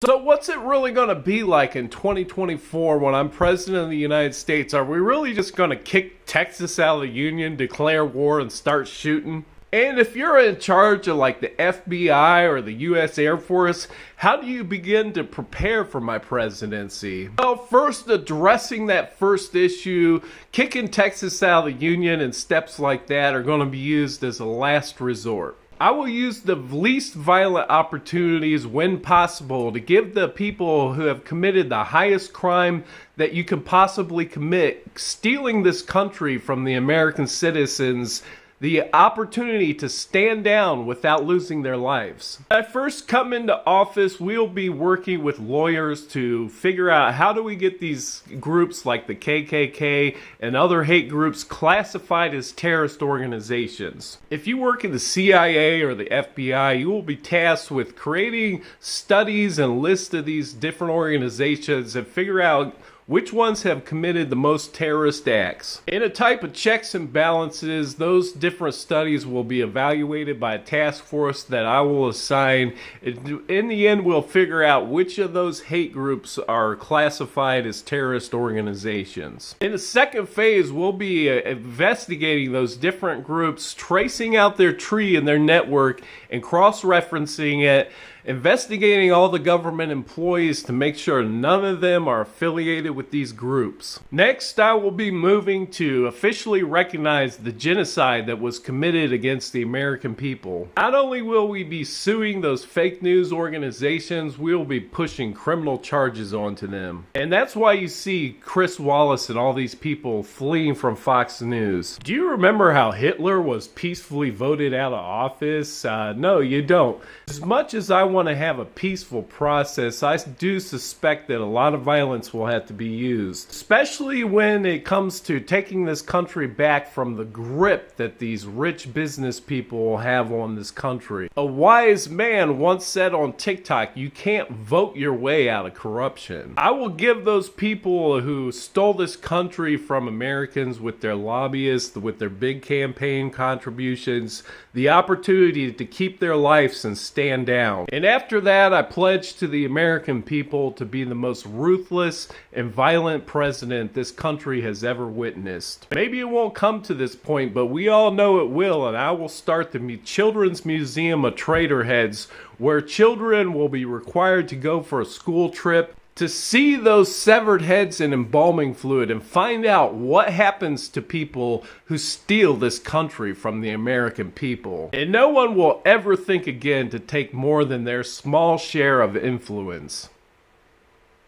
So what's it really going to be like in 2024 when I'm president of the United States? Are we really just going to kick Texas out of the union, declare war, and start shooting? And if you're in charge of like the FBI or the U.S. Air Force, how do you begin to prepare for my presidency? Well, first, addressing that first issue, kicking Texas out of the union and steps like that are going to be used as a last resort. I will use the least violent opportunities when possible to give the people who have committed the highest crime that you can possibly commit, stealing this country from the American citizens, the opportunity to stand down without losing their lives. When I first come into office, we'll be working with lawyers to figure out how do we get these groups like the KKK and other hate groups classified as terrorist organizations. If you work in the CIA or the FBI, you will be tasked with creating studies and lists of these different organizations and figure out which ones have committed the most terrorist acts. In a type of checks and balances, those different studies will be evaluated by a task force that I will assign. In the end, we'll figure out which of those hate groups are classified as terrorist organizations. In the second phase, we'll be investigating those different groups, tracing out their tree and their network, and cross-referencing it, investigating all the government employees to make sure none of them are affiliated with these groups. Next, I will be moving to officially recognize the genocide that was committed against the American people. Not only will we be suing those fake news organizations, we will be pushing criminal charges onto them. And that's why you see Chris Wallace and all these people fleeing from Fox News. Do you remember how Hitler was peacefully voted out of office? No, you don't. As much as I want to have a peaceful process, I do suspect that a lot of violence will have to be used, especially when it comes to taking this country back from the grip that these rich business people have on this country. A wise man once said on TikTok, you can't vote your way out of corruption. I will give those people who stole this country from Americans with their lobbyists, with their big campaign contributions, the opportunity to keep their lives and stand down. And after that, I pledge to the American people to be the most ruthless and violent president this country has ever witnessed. Maybe it won't come to this point, but we all know it will, and I will start the Children's Museum of Traitor Heads, where children will be required to go for a school trip to see those severed heads in embalming fluid and find out what happens to people who steal this country from the American people. And no one will ever think again to take more than their small share of influence.